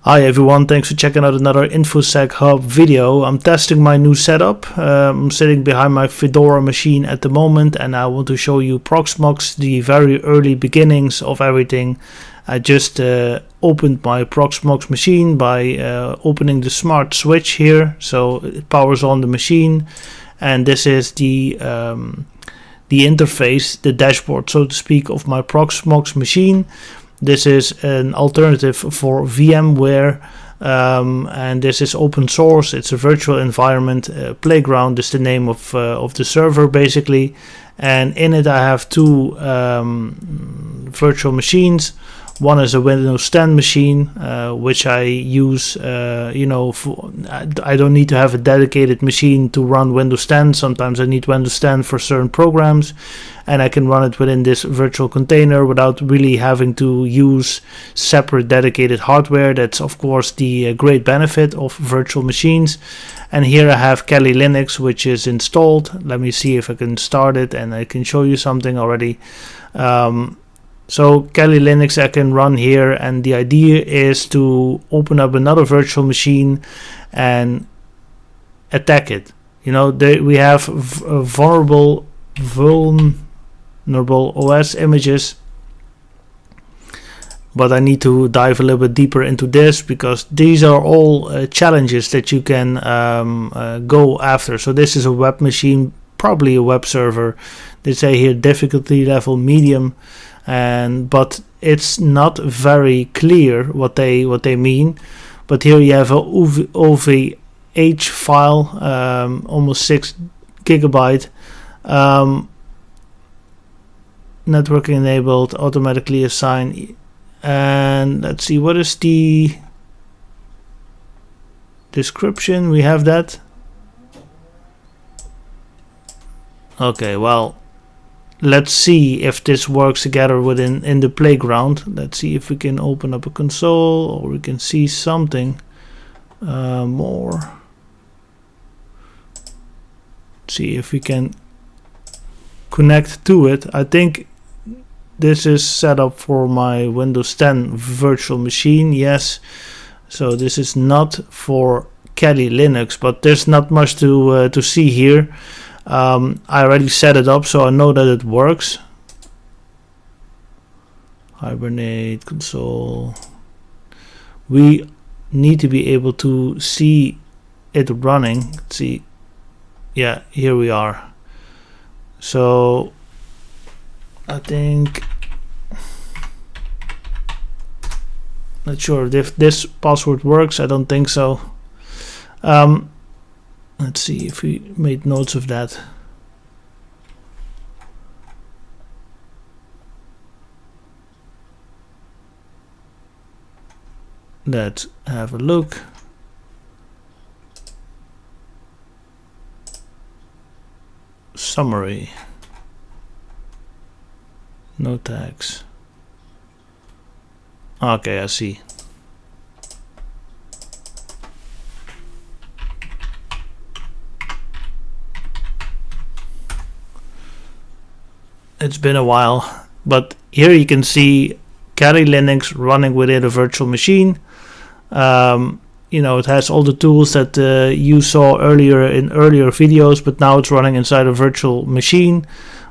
Hi everyone, thanks for checking out another InfoSec Hub video. I'm testing my new setup. I'm sitting behind my Fedora machine at the moment and I want to show you Proxmox, the very early beginnings of everything. I just opened my Proxmox machine by opening the smart switch here, so it powers on the machine, and this is the interface, the dashboard so to speak, of my Proxmox machine. This is an alternative for VMware, and this is open source. It's a virtual environment. Playground is the name of the server basically, and in it I have two virtual machines. One is a Windows 10 machine, which I use, I don't need to have a dedicated machine to run Windows 10. Sometimes I need Windows 10 for certain programs, and I can run it within this virtual container without really having to use separate dedicated hardware. That's of course the great benefit of virtual machines. And here I have Kali Linux, which is installed. Let me see if I can start it and I can show you something already. So Kali Linux I can run here, and the idea is to open up another virtual machine and attack it. We have vulnerable OS images, but I need to dive a little bit deeper into this because these are all challenges that you can go after. So this is a web machine, probably a web server. They say here difficulty level medium, but it's not very clear what they mean. But here you have a OVH file, almost 6 gigabyte, networking enabled, automatically assign, and let's see, what is the description? We have that. Okay, well, let's see if this works together in the playground. Let's see if we can open up a console or we can see something more. See if we can connect to it. I think this is set up for my Windows 10 virtual machine. Yes, so this is not for Kali Linux, but there's not much to see here. I already set it up, so I know that it works. Hibernate console. We need to be able to see it running. Let's see. Yeah, here we are. So I think, not sure if this password works. I don't think so. Let's see if we made notes of that. Let's have a look. Summary. No tags. Okay, I see. It's been a while, but here you can see Kali Linux running within a virtual machine. It has all the tools that you saw earlier in earlier videos, but now it's running inside a virtual machine,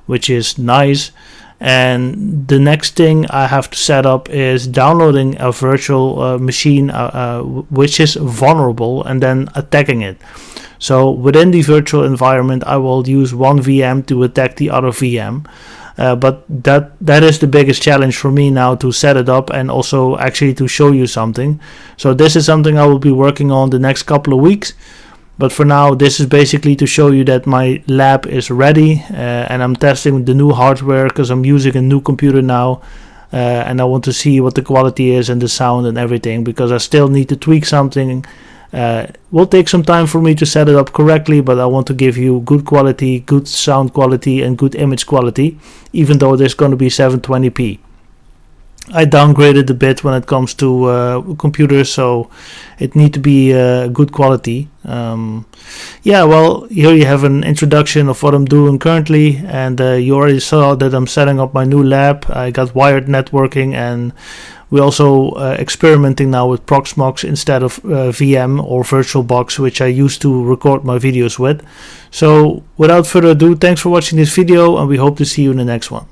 which is nice. And the next thing I have to set up is downloading a virtual machine which is vulnerable and then attacking it. So within the virtual environment I will use one VM to attack the other VM. But that is the biggest challenge for me now, to set it up and also actually to show you something. So this is something I will be working on the next couple of weeks. But for now, this is basically to show you that my lab is ready, and I'm testing the new hardware because I'm using a new computer now, and I want to see what the quality is and the sound and everything, because I still need to tweak something. Will take some time for me to set it up correctly, but I want to give you good quality, good sound quality and good image quality, even though there's going to be 720p. I downgraded a bit when it comes to computers, so it need to be good quality. Yeah, well, here you have an introduction of what I'm doing currently, and you already saw that I'm setting up my new lab. I got wired networking, and we're also experimenting now with Proxmox instead of VM or VirtualBox, which I used to record my videos with. So without further ado, thanks for watching this video, and we hope to see you in the next one.